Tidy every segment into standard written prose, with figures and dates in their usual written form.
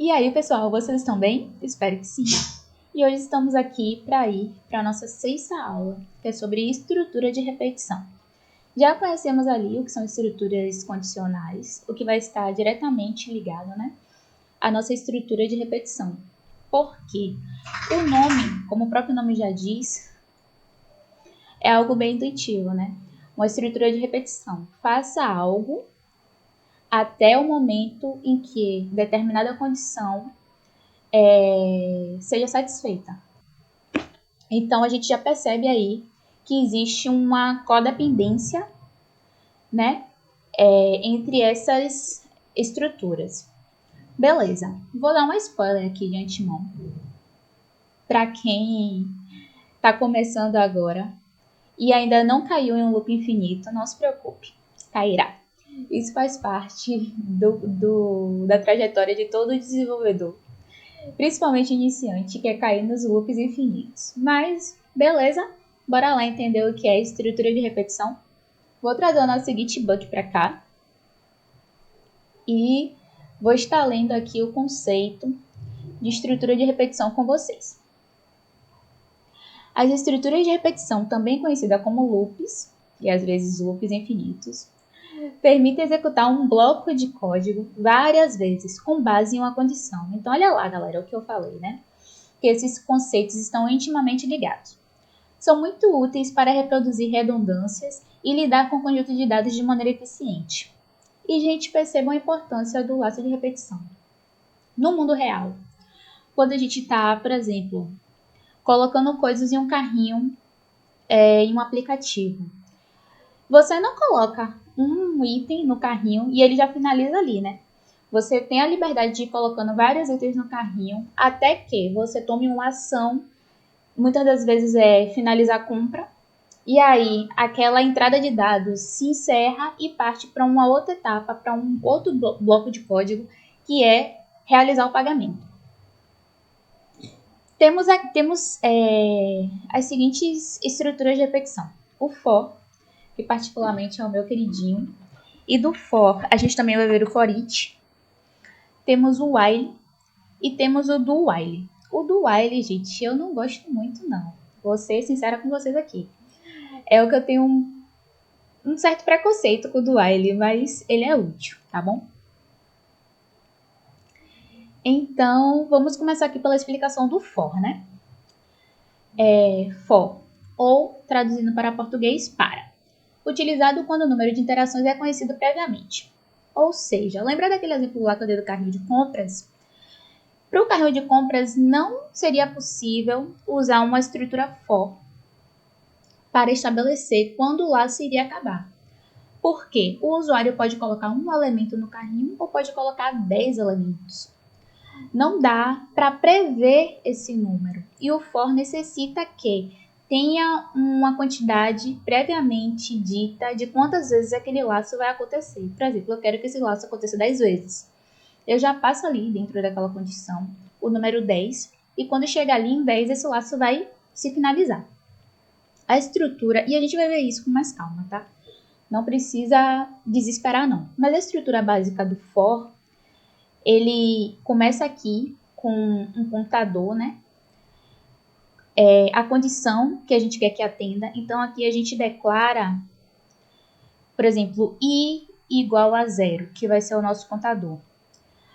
E aí, pessoal, vocês estão bem? Espero que sim. E hoje estamos aqui para ir para a nossa sexta aula, que é sobre estrutura de repetição. Já conhecemos ali o que são estruturas condicionais, o que vai estar diretamente ligado, à nossa estrutura de repetição. Porque o nome, como o próprio nome já diz, é algo bem intuitivo, Uma estrutura de repetição. Faça algo até o momento em que determinada condição seja satisfeita. Então, a gente já percebe aí que existe uma codependência, entre essas estruturas. Beleza, vou dar uma spoiler aqui de antemão. Para quem está começando agora e ainda não caiu em um loop infinito, não se preocupe, cairá. Isso faz parte da trajetória de todo desenvolvedor, principalmente iniciante, que é cair nos loops infinitos. Mas, beleza, bora lá entender o que é estrutura de repetição. Vou trazer o nosso Gitbook para cá e vou estar lendo aqui o conceito de estrutura de repetição com vocês. As estruturas de repetição, também conhecidas como loops, e às vezes loops infinitos, permitem executar um bloco de código várias vezes com base em uma condição. Então, olha lá, galera, o que eu falei, Que esses conceitos estão intimamente ligados. São muito úteis para reproduzir redundâncias e lidar com o conjunto de dados de maneira eficiente. E, gente, percebam a importância do laço de repetição. No mundo real, quando a gente está, por exemplo, colocando coisas em um carrinho, em um aplicativo, você não coloca um item no carrinho e ele já finaliza ali, Você tem a liberdade de ir colocando vários itens no carrinho até que você tome uma ação, muitas das vezes é finalizar a compra, e aí aquela entrada de dados se encerra e parte para uma outra etapa, para um outro bloco de código, que é realizar o pagamento. Temos as seguintes estruturas de repetição. O for, que particularmente é o meu queridinho. E do for, a gente também vai ver o for each. Temos o while e temos o do while. O do while, gente, eu não gosto muito, não. Vou ser sincera com vocês aqui. É o que eu tenho um certo preconceito com o do while, mas ele é útil, tá bom? Então, vamos começar aqui pela explicação do for, For, ou traduzindo para português, para. Utilizado quando o número de interações é conhecido previamente. Ou seja, lembra daquele exemplo lá que eu dei do carrinho de compras? Para o carrinho de compras não seria possível usar uma estrutura for para estabelecer quando o laço iria acabar. Por quê? O usuário pode colocar um elemento no carrinho ou pode colocar 10 elementos. Não dá para prever esse número e o for necessita que tenha uma quantidade previamente dita de quantas vezes aquele laço vai acontecer. Por exemplo, eu quero que esse laço aconteça 10 vezes. Eu já passo ali dentro daquela condição o número 10 e quando chegar ali em 10, esse laço vai se finalizar. A estrutura, e a gente vai ver isso com mais calma, tá? Não precisa desesperar não. Mas a estrutura básica do for, ele começa aqui com um contador, a condição que a gente quer que atenda. Então, aqui a gente declara, por exemplo, i igual a 0, que vai ser o nosso contador.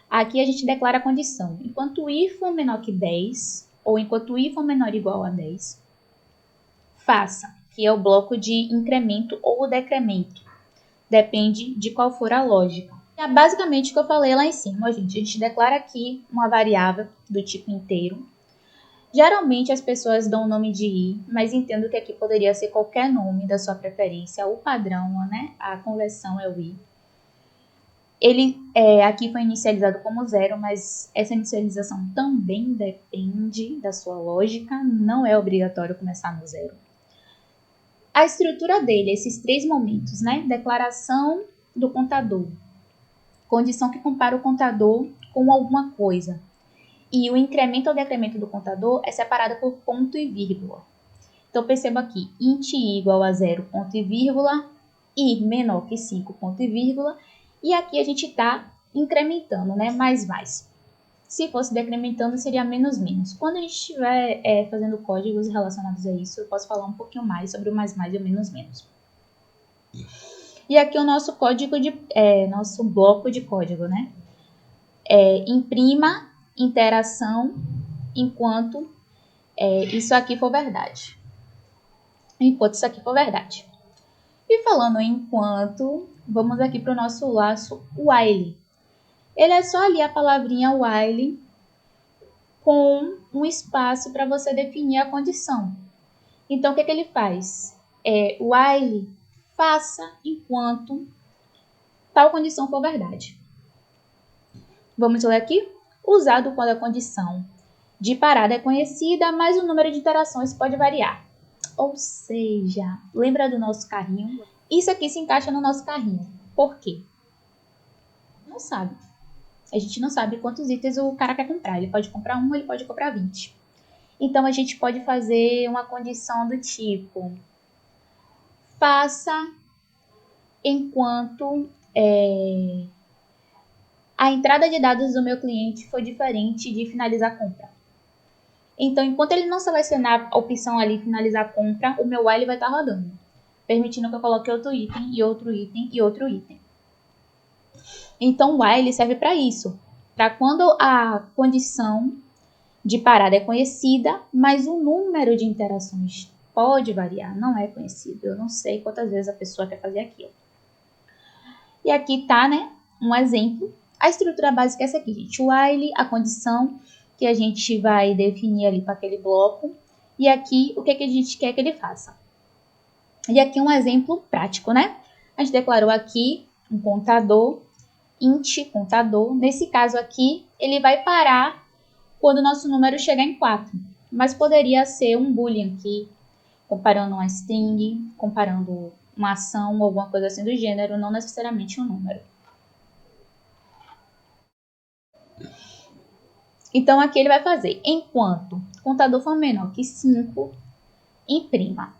Aqui a gente declara a condição. Enquanto i for menor que 10, ou enquanto i for menor ou igual a 10, faça, que é o bloco de incremento ou decremento. Depende de qual for a lógica. É basicamente o que eu falei lá em cima, gente. A gente declara aqui uma variável do tipo inteiro. Geralmente as pessoas dão o nome de i, mas entendo que aqui poderia ser qualquer nome da sua preferência. O padrão, a conversão é o i. Ele aqui foi inicializado como 0, mas essa inicialização também depende da sua lógica. Não é obrigatório começar no 0. A estrutura dele, esses 3 momentos, Declaração do contador. Condição que compara o contador com alguma coisa. E o incremento ou decremento do contador é separado por ponto e vírgula. Então, perceba aqui, int i igual a 0, ponto e vírgula, i menor que 5, ponto e vírgula. E aqui a gente está incrementando, mais. Se fosse decrementando, seria menos menos. Quando a gente estiver fazendo códigos relacionados a isso, eu posso falar um pouquinho mais sobre o mais e o menos menos. E aqui o nosso código nosso bloco de código, né? Imprima interação enquanto isso aqui for verdade. Enquanto isso aqui for verdade. E falando enquanto, vamos aqui para o nosso laço while. Ele é só ali a palavrinha while com um espaço para você definir a condição. Então, o que ele faz? While faça enquanto tal condição for verdade. Vamos ler aqui? Usado quando a condição de parada é conhecida, mas o número de iterações pode variar. Ou seja, lembra do nosso carrinho? Isso aqui se encaixa no nosso carrinho. Por quê? Não sabe. A gente não sabe quantos itens o cara quer comprar. Ele pode comprar 1, ele pode comprar 20. Então, a gente pode fazer uma condição do tipo: faça enquanto a entrada de dados do meu cliente for diferente de finalizar a compra. Então, enquanto ele não selecionar a opção ali, finalizar a compra, o meu while vai estar rodando, permitindo que eu coloque outro item, e outro item, e outro item. Então, o while serve para isso, para quando a condição de parada é conhecida, mas o número de interações pode variar, não é conhecido. Eu não sei quantas vezes a pessoa quer fazer aquilo. E aqui tá, né, um exemplo. A estrutura básica é essa aqui, gente. While, a condição que a gente vai definir ali para aquele bloco. E aqui, o que a gente quer que ele faça. E aqui um exemplo prático, né? A gente declarou aqui um contador, int contador. Nesse caso aqui, ele vai parar quando o nosso número chegar em 4. Mas poderia ser um boolean aqui, comparando uma string, comparando uma ação ou alguma coisa assim do gênero, não necessariamente um número. Então, aqui ele vai fazer, enquanto o contador for menor que 5, imprima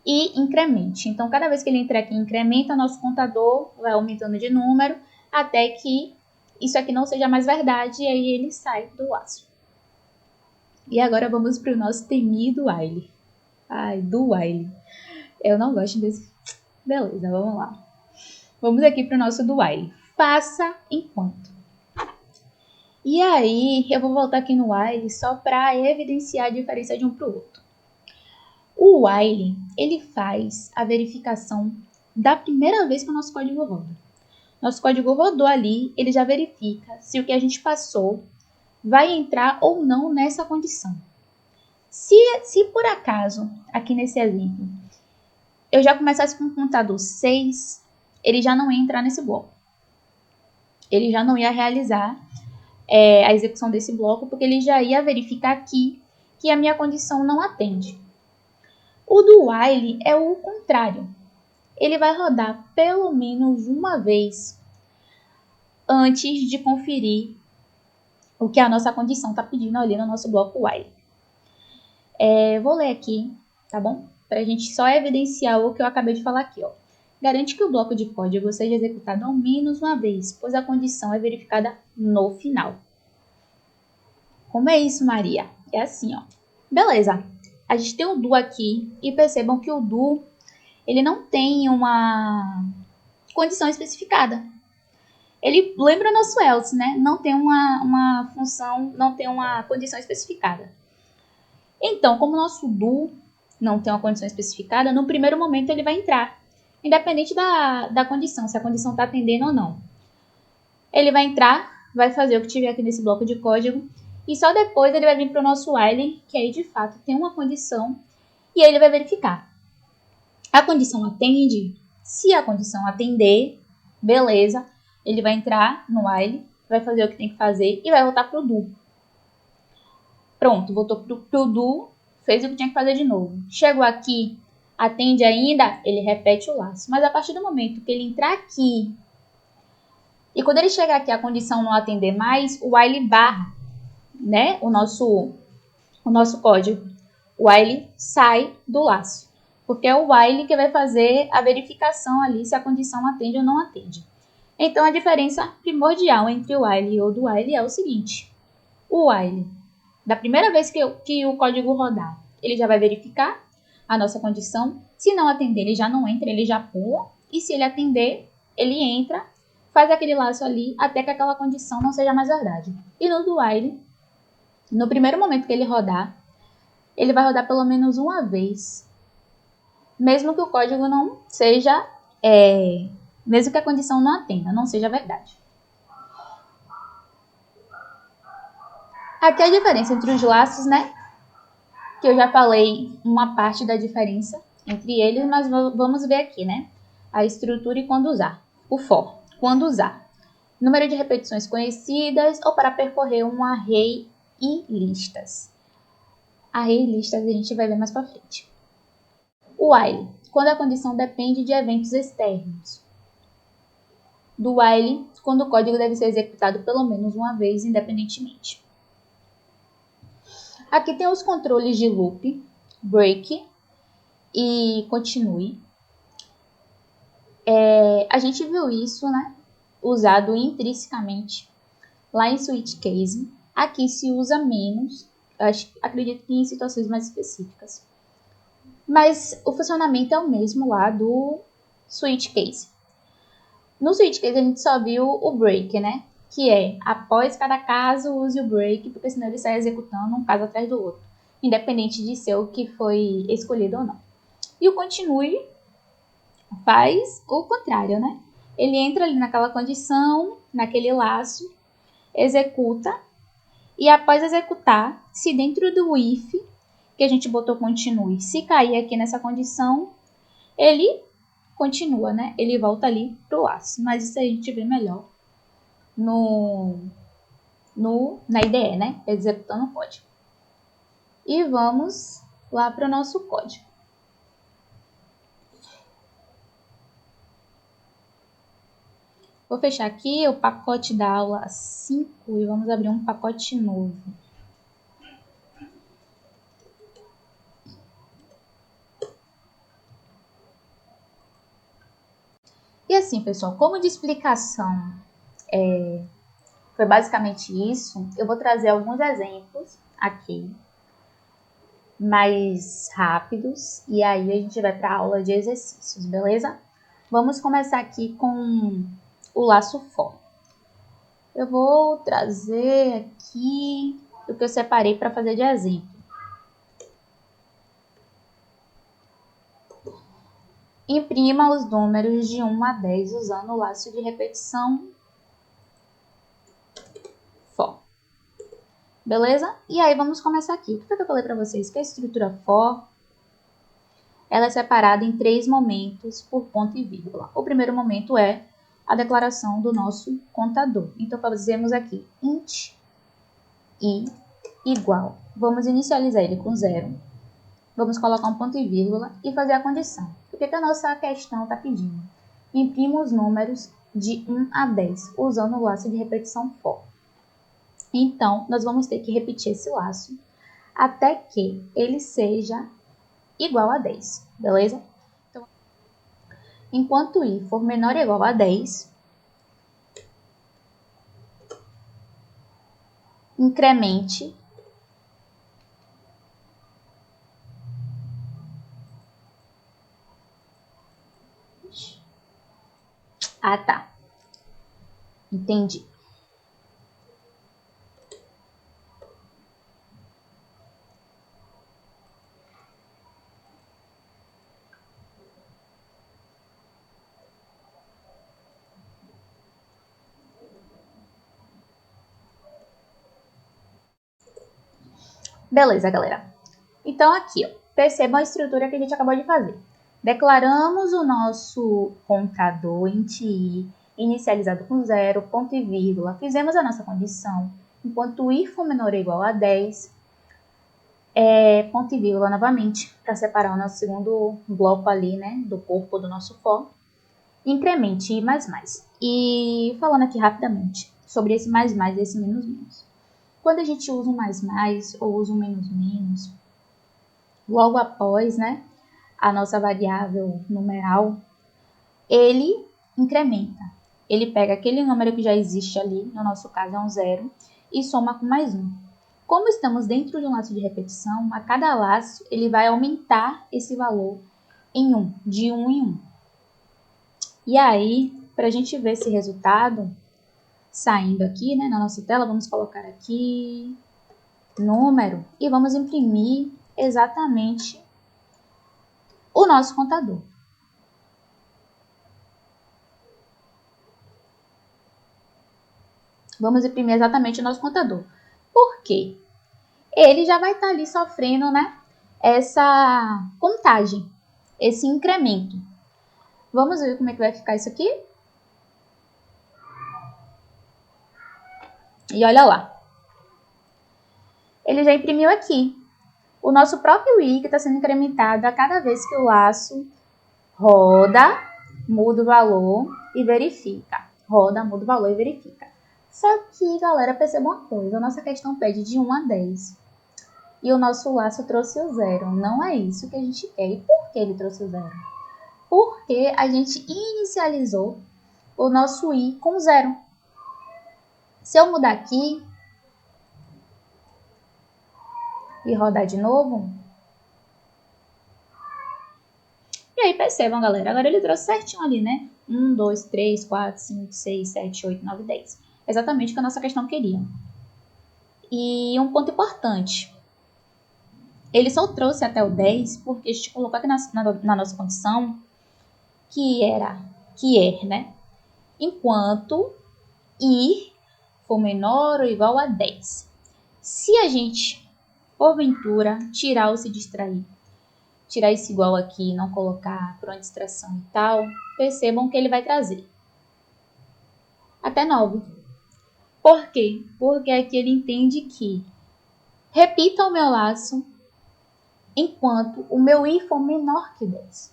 e incremente. Então, cada vez que ele entrar aqui e incrementa, nosso contador vai aumentando de número até que isso aqui não seja mais verdade e aí ele sai do laço. E agora vamos para o nosso temido while. Ai, do while. Eu não gosto desse. Beleza, vamos lá. Vamos aqui para o nosso do while. Faça enquanto. E aí, eu vou voltar aqui no while só para evidenciar a diferença de um para o outro. O while, ele faz a verificação da primeira vez que o nosso código roda. Nosso código rodou ali, ele já verifica se o que a gente passou vai entrar ou não nessa condição. Se por acaso, aqui nesse exemplo, eu já começasse com um contador 6, ele já não ia entrar nesse bloco. Ele já não ia realizar a execução desse bloco, porque ele já ia verificar aqui que a minha condição não atende. O do while é o contrário. Ele vai rodar pelo menos uma vez antes de conferir o que a nossa condição está pedindo ali no nosso bloco while. Vou ler aqui, tá bom? Para a gente só evidenciar o que eu acabei de falar aqui, ó. Garante que o bloco de código seja executado ao menos uma vez, pois a condição é verificada no final. Como é isso, Maria? É assim, ó. Beleza. A gente tem o do aqui e percebam que o do, ele não tem uma condição especificada. Ele lembra nosso else, né? Não tem uma função, não tem uma condição especificada. Então, como o nosso do não tem uma condição especificada, no primeiro momento ele vai entrar, independente da condição, se a condição está atendendo ou não. Ele vai entrar, vai fazer o que tiver aqui nesse bloco de código, e só depois ele vai vir para o nosso while, que aí de fato tem uma condição, e aí ele vai verificar. A condição atende? Se a condição atender, beleza, ele vai entrar no while, vai fazer o que tem que fazer e vai voltar para o do. Pronto, voltou para o do, fez o que tinha que fazer de novo. Chegou aqui, atende ainda, ele repete o laço. Mas a partir do momento que ele entrar aqui, e quando ele chegar aqui a condição não atender mais, o while barra, né, o nosso código. O while sai do laço, porque é o while que vai fazer a verificação ali se a condição atende ou não atende. Então, a diferença primordial entre o while e o do while é o seguinte: O while, da primeira vez que o código rodar, ele já vai verificar a nossa condição. Se não atender, ele já não entra, ele já pula. E se ele atender, ele entra, faz aquele laço ali até que aquela condição não seja mais verdade. E no do while, no primeiro momento que ele rodar, ele vai rodar pelo menos uma vez, mesmo que o código não seja, mesmo que a condição não atenda, não seja verdade. Aqui a diferença entre os laços, né? Que eu já falei uma parte da diferença entre eles, mas vamos ver aqui, né? A estrutura e quando usar. O for, quando usar. Número de repetições conhecidas ou para percorrer um array e listas. Array e listas a gente vai ver mais para frente. O while, quando a condição depende de eventos externos. Do while, quando o código deve ser executado pelo menos uma vez independentemente. Aqui tem os controles de loop, break e continue. A gente viu isso, né, usado intrinsecamente lá em switch case. Aqui se usa menos, acredito que em situações mais específicas. Mas o funcionamento é o mesmo lá do switch case. No switch case a gente só viu o break, né? Que é, após cada caso, use o break, porque senão ele sai executando um caso atrás do outro, independente de ser o que foi escolhido ou não. E o continue faz o contrário, né? Ele entra ali naquela condição, naquele laço, executa, e após executar, se dentro do if, que a gente botou continue, se cair aqui nessa condição, ele continua, né? Ele volta ali pro laço. Mas isso a gente vê melhor na IDE, né? Executando o código. E vamos lá para o nosso código. Vou fechar aqui o pacote da aula 5 e vamos abrir um pacote novo. E assim, pessoal, como de explicação foi basicamente isso, eu vou trazer alguns exemplos aqui, mais rápidos, e aí a gente vai para a aula de exercícios, beleza? Vamos começar aqui com o laço for. Eu vou trazer aqui o que eu separei para fazer de exemplo. Imprima os números de 1 a 10 usando o laço de repetição for. Beleza? E aí vamos começar aqui. O que eu falei para vocês? Que a estrutura for, ela é separada em 3 momentos por ponto e vírgula. O primeiro momento é a declaração do nosso contador. Então fazemos aqui int i igual. Vamos inicializar ele com 0. Vamos colocar um ponto e vírgula e fazer a condição. O que a nossa questão está pedindo? Imprima os números de 1 a 10, usando o laço de repetição for. Então, nós vamos ter que repetir esse laço até que ele seja igual a 10, beleza? Então, enquanto i for menor ou igual a 10, incremente tá. Entendi. Beleza, galera. Então, aqui, ó, percebam a estrutura que a gente acabou de fazer. Declaramos o nosso contador int i, inicializado com 0, ponto e vírgula. Fizemos a nossa condição. Enquanto i for menor ou igual a 10, ponto e vírgula novamente, para separar o nosso segundo bloco ali, né, do corpo do nosso for. Incremente i mais mais. E falando aqui rapidamente sobre esse mais mais e esse menos menos. Quando a gente usa um mais mais ou usa um menos menos, logo após, né, a nossa variável numeral, ele incrementa. Ele pega aquele número que já existe ali, no nosso caso é um 0, e soma com mais 1. Como estamos dentro de um laço de repetição, a cada laço ele vai aumentar esse valor em 1, de 1 em 1. E aí, para a gente ver esse resultado saindo aqui, né, na nossa tela, vamos colocar aqui número e vamos imprimir exatamente o nosso contador. Vamos imprimir exatamente o nosso contador. Por quê? Ele já vai estar ali sofrendo, né, essa contagem, esse incremento. Vamos ver como é que vai ficar isso aqui? E olha lá. Ele já imprimiu aqui o nosso próprio i, que está sendo incrementado a cada vez que o laço roda, muda o valor e verifica. Roda, muda o valor e verifica. Só que, galera, perceba uma coisa. A nossa questão pede de 1 a 10. E o nosso laço trouxe o 0. Não é isso que a gente quer. E por que ele trouxe o 0? Porque a gente inicializou o nosso i com 0. Se eu mudar aqui e rodar de novo... E aí, percebam, galera. Agora ele trouxe certinho ali, né? 1, 2, 3, 4, 5, 6, 7, 8, 9, 10. Exatamente o que a nossa questão queria. E um ponto importante. Ele só trouxe até o 10 porque a gente colocou aqui na nossa condição que é, né? Enquanto i for menor ou igual a 10. Se a gente, porventura, tirar ou se distrair, tirar esse igual aqui, não colocar por uma distração e tal, percebam que ele vai trazer até 9. Por quê? Porque aqui ele entende que repita o meu laço enquanto o meu i for menor que 10.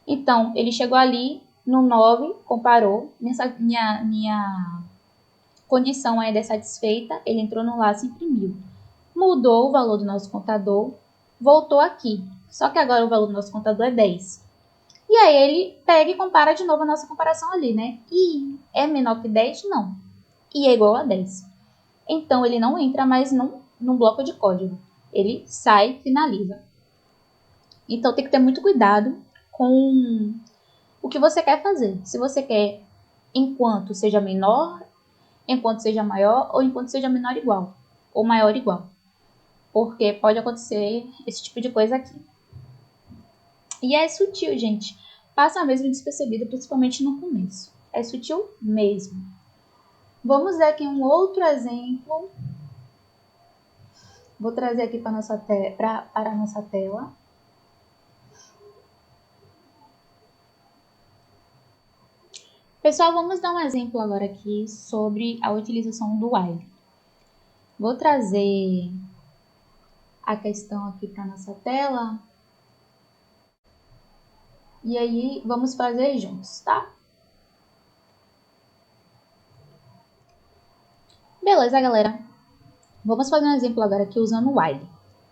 Então, ele chegou ali no 9, comparou, minha condição ainda é satisfeita, ele entrou no laço e imprimiu. Mudou o valor do nosso contador, voltou aqui. Só que agora o valor do nosso contador é 10. E aí ele pega e compara de novo a nossa comparação ali, né? I é menor que 10? Não. I é igual a 10. Então ele não entra mais num bloco de código. Ele sai, finaliza. Então tem que ter muito cuidado com o que você quer fazer. Se você quer enquanto seja menor, enquanto seja maior ou enquanto seja menor igual ou maior igual. Porque pode acontecer esse tipo de coisa aqui. E é sutil, gente. Passa mesmo despercebido, principalmente no começo. É sutil mesmo. Vamos ver aqui um outro exemplo. Vou trazer aqui para a nossa tela. Pessoal, vamos dar um exemplo agora aqui sobre a utilização do while. Vou trazer a questão aqui para a nossa tela. E aí, vamos fazer juntos, tá? Beleza, galera? Vamos fazer um exemplo agora aqui usando o while,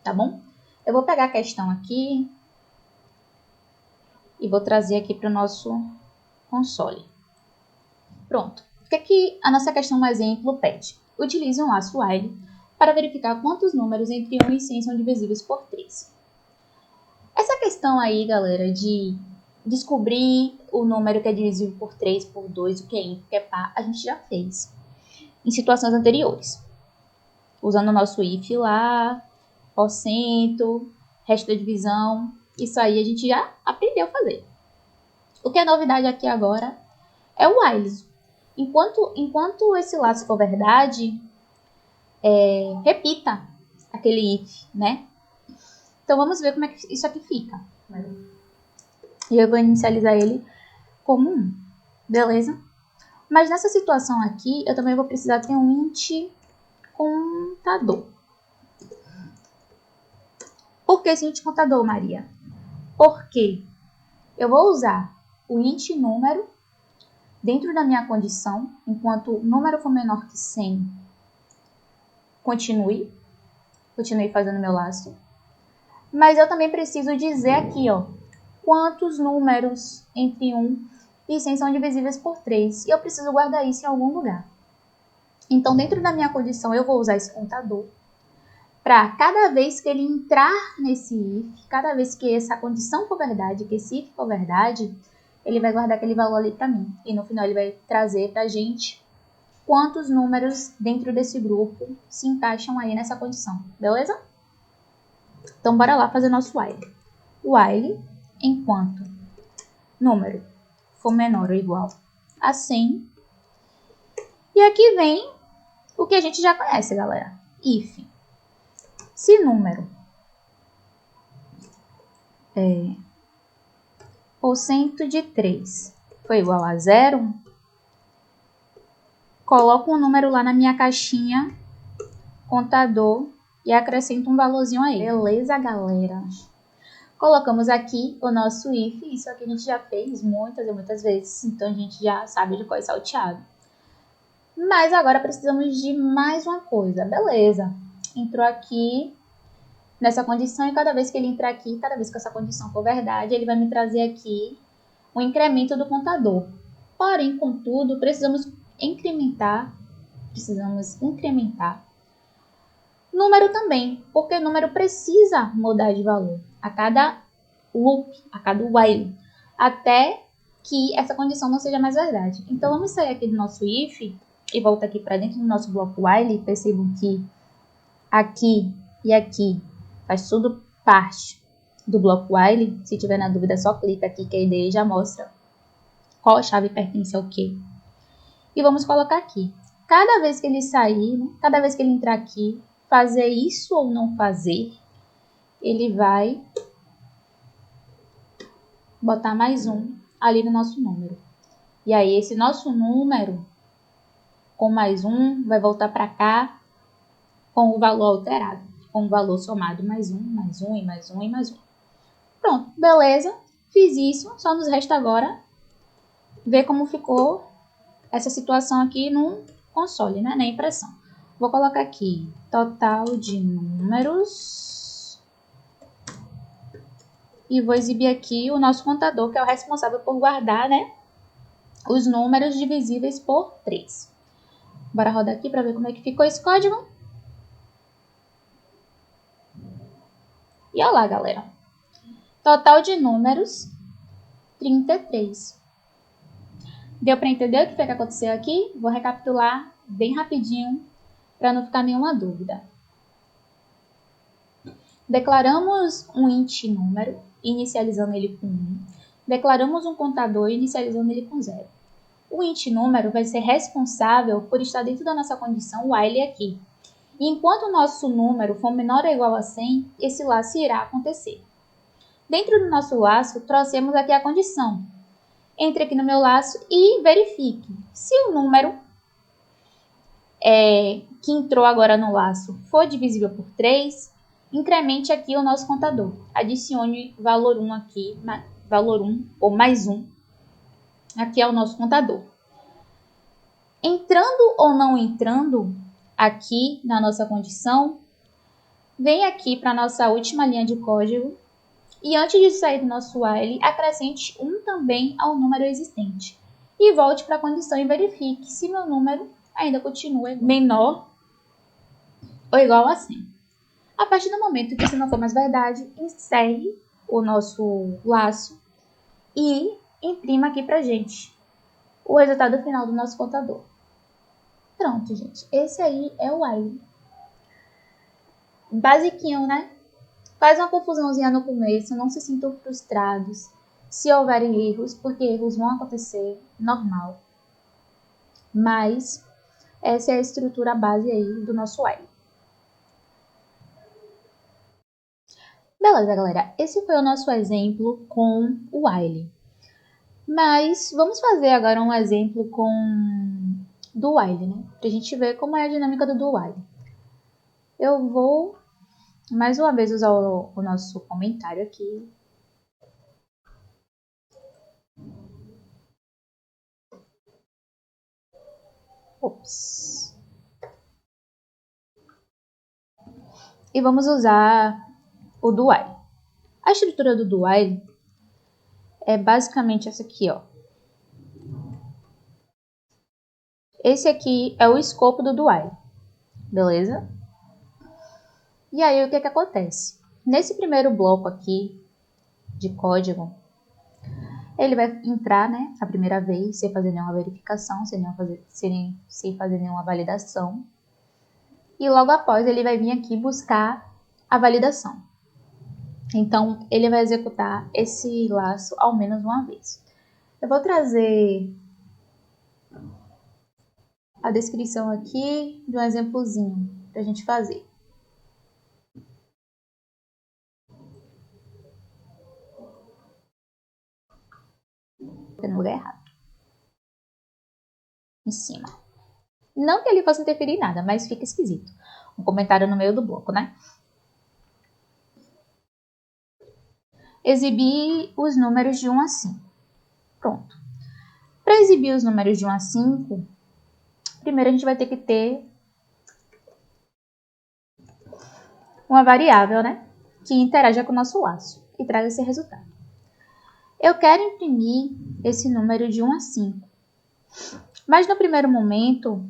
tá bom? Eu vou pegar a questão aqui e vou trazer aqui para o nosso console. Pronto. O que é que a nossa questão no exemplo pede? Utilize um laço while para verificar quantos números entre 1 e 100 são divisíveis por 3. Essa questão aí, galera, de descobrir o número que é divisível por 3, por 2, o que é ímpar, o que é par, a gente já fez em situações anteriores. Usando o nosso if lá, porcento, resto da divisão. Isso aí a gente já aprendeu a fazer. O que é novidade aqui agora é o while. Enquanto esse laço for verdade, repita aquele if, né? Então vamos ver como é que isso aqui fica. E eu vou inicializar ele como 1, beleza? Mas nessa situação aqui, eu também vou precisar ter um int contador. Por que esse int contador, Maria? Porque eu vou usar o int número dentro da minha condição, enquanto o número for menor que 100, continue fazendo meu laço. Mas eu também preciso dizer aqui, ó, quantos números entre 1 e 100 são divisíveis por 3. E eu preciso guardar isso em algum lugar. Então, dentro da minha condição, eu vou usar esse contador para cada vez que ele entrar nesse if, cada vez que essa condição for verdade, que esse if for verdade, ele vai guardar aquele valor ali para mim. E no final ele vai trazer para a gente quantos números dentro desse grupo se encaixam aí nessa condição, beleza? Então, bora lá fazer nosso while. While, enquanto número for menor ou igual a 100. E aqui vem o que a gente já conhece, galera. If. Se número porcento de 3 foi igual a 0, coloco um número lá na minha caixinha, contador, e acrescento um valorzinho aí. Beleza, galera? Colocamos aqui o nosso if, isso aqui a gente já fez muitas e muitas vezes, então a gente já sabe de qual é salteado. Mas agora precisamos de mais uma coisa, beleza? Entrou aqui nessa condição e cada vez que ele entrar aqui, cada vez que essa condição for verdade, ele vai me trazer aqui o incremento do contador. Porém, contudo, precisamos incrementar número também, porque o número precisa mudar de valor a cada loop, a cada while, até que essa condição não seja mais verdade. Então, vamos sair aqui do nosso if e voltar aqui para dentro do nosso bloco while. Percebam que aqui e aqui faz tudo parte do bloco while. Se tiver na dúvida, só clica aqui que a IDE já mostra qual chave pertence ao quê. E vamos colocar aqui. Cada vez que ele sair, cada vez que ele entrar aqui, fazer isso ou não fazer, ele vai botar mais um ali no nosso número. E aí, esse nosso número, com mais um, vai voltar para cá com o valor alterado, com o valor somado mais um, mais um, e mais um, e mais um. Pronto, beleza? Fiz isso, só nos resta agora ver como ficou essa situação aqui no console, né, na impressão. Vou colocar aqui total de números e vou exibir aqui o nosso contador, que é o responsável por guardar, né, os números divisíveis por 3. Bora rodar aqui para ver como é que ficou esse código. E olha lá, galera. Total de números, 33. Deu para entender o que foi que aconteceu aqui? Vou recapitular bem rapidinho para não ficar nenhuma dúvida. Declaramos um int número, inicializando ele com 1. Declaramos um contador, inicializando ele com 0. O int número vai ser responsável por estar dentro da nossa condição while aqui. E enquanto o nosso número for menor ou igual a 100, esse laço irá acontecer. Dentro do nosso laço, trouxemos aqui a condição. Entre aqui no meu laço e verifique. Se o número que entrou agora no laço for divisível por 3, incremente aqui o nosso contador. Adicione valor 1 aqui, valor 1 ou mais 1. Aqui é o nosso contador. Entrando ou não entrando aqui na nossa condição, vem aqui para a nossa última linha de código e antes de sair do nosso while, acrescente 1 também ao número existente. E volte para a condição e verifique se meu número ainda continua menor ou igual a 100. A partir do momento que isso não for mais verdade, encerre o nosso laço e imprima aqui pra gente o resultado final do nosso contador. Pronto, gente. Esse aí é o while. Basiquinho, né? Faz uma confusãozinha no começo, não se sintam frustrados se houverem erros, porque erros vão acontecer, normal. Mas essa é a estrutura base aí do nosso while. Beleza, galera. Esse foi o nosso exemplo com o while. Mas vamos fazer agora um exemplo com do while, né? Pra gente ver como é a dinâmica do while. Eu vou mais uma vez usar o nosso comentário aqui. Ops. E vamos usar o do while. A estrutura do while é basicamente essa aqui, ó. esse aqui é o escopo do while, beleza? E aí, o que acontece? Nesse primeiro bloco aqui de código, ele vai entrar, né, a primeira vez, sem fazer nenhuma verificação, sem fazer nenhuma validação. E logo após, ele vai vir aqui buscar a validação. Então, ele vai executar esse laço ao menos uma vez. Eu vou trazer a descrição aqui de um exemplozinho para a gente fazer. No lugar errado. Em cima. Não que ele possa interferir em nada, mas fica esquisito. Um comentário no meio do bloco, né? Exibir os números de 1 a 5. Pronto. Para exibir os números de 1 a 5, primeiro a gente vai ter que ter uma variável, né? Que interaja com o nosso laço e traz esse resultado. Eu quero imprimir esse número de 1 a 5. Mas no primeiro momento,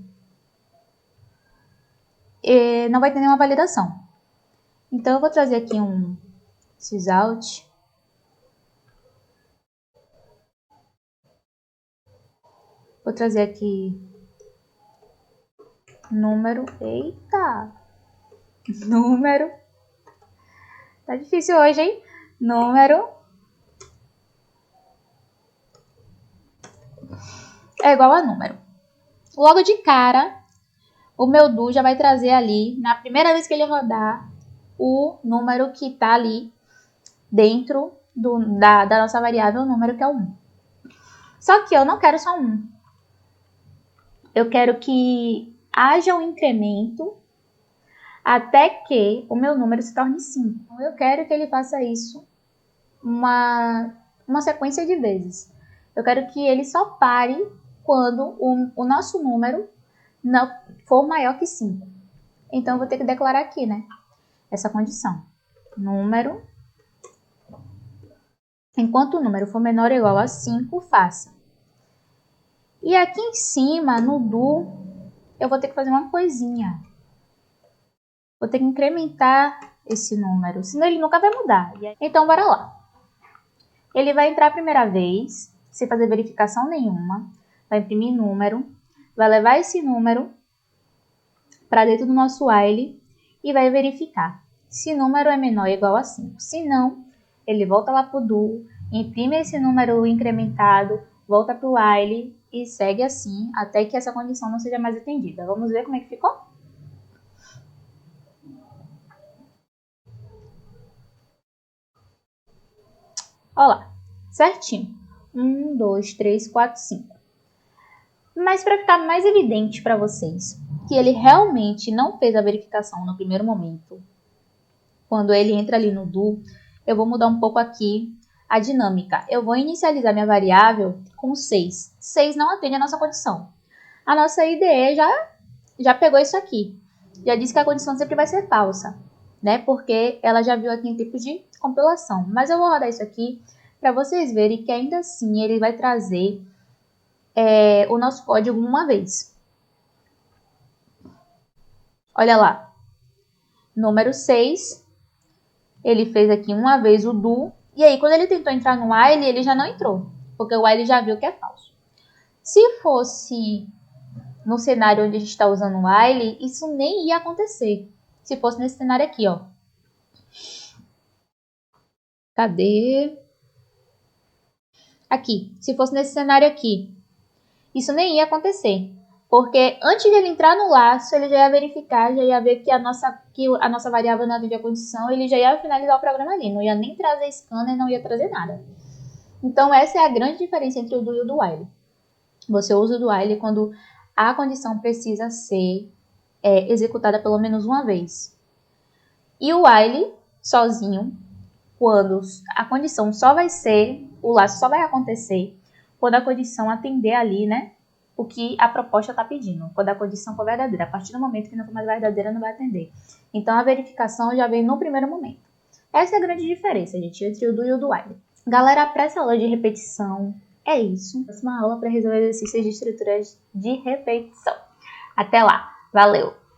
não vai ter nenhuma validação. Então, eu vou trazer aqui um sysout. Vou trazer aqui número. Eita! Número. Tá difícil hoje, hein? Número é igual a número. Logo de cara, o meu do já vai trazer ali, na primeira vez que ele rodar, o número que está ali dentro da nossa variável, o número que é o 1. Só que eu não quero só 1. Eu quero que haja um incremento até que o meu número se torne 5. Então, eu quero que ele faça isso uma sequência de vezes. Eu quero que ele só pare quando o nosso número não for maior que 5. Então, eu vou ter que declarar aqui, né? Essa condição. Número. Enquanto o número for menor ou igual a 5, faça. E aqui em cima, no do, eu vou ter que fazer uma coisinha. Vou ter que incrementar esse número, senão ele nunca vai mudar. Então, bora lá. Ele vai entrar a primeira vez, sem fazer verificação nenhuma, vai imprimir número, vai levar esse número para dentro do nosso while e vai verificar se o número é menor ou igual a 5. Se não, ele volta lá para o do, imprime esse número incrementado, volta para o while e segue assim até que essa condição não seja mais atendida. Vamos ver como é que ficou? Olha lá, certinho. 1, 2, 3, 4, 5. Mas para ficar mais evidente para vocês que ele realmente não fez a verificação no primeiro momento, quando ele entra ali no do, eu vou mudar um pouco aqui a dinâmica. Eu vou inicializar minha variável com 6. 6 não atende a nossa condição. A nossa IDE já pegou isso aqui. Já disse que a condição sempre vai ser falsa, né? Porque ela já viu aqui em tipo de compilação. Mas eu vou rodar isso aqui para vocês verem que ainda assim ele vai trazer o nosso código uma vez. Olha lá. Número 6. Ele fez aqui uma vez o do. E aí, quando ele tentou entrar no while, ele já não entrou. Porque o while já viu que é falso. Se fosse no cenário onde a gente está usando o while, isso nem ia acontecer. Se fosse nesse cenário aqui, ó. Cadê? Aqui. Se fosse nesse cenário aqui, isso nem ia acontecer. Porque antes de ele entrar no laço, ele já ia verificar, já ia ver que a nossa variável não atendia a condição, ele já ia finalizar o programa ali. Não ia nem trazer scanner, não ia trazer nada. Então, essa é a grande diferença entre o do e o do while. Você usa o do while quando a condição precisa ser executada pelo menos uma vez. E o while, sozinho, quando a condição só vai ser, o laço só vai acontecer quando a condição atender ali, né? O que a proposta está pedindo, quando a condição for verdadeira. A partir do momento que não for mais verdadeira, não vai atender. Então, a verificação já vem no primeiro momento. Essa é a grande diferença, gente, entre o do e o do while. Galera, para essa aula de repetição, É isso. Próxima aula para resolver exercícios de estruturas de repetição. Até lá. Valeu!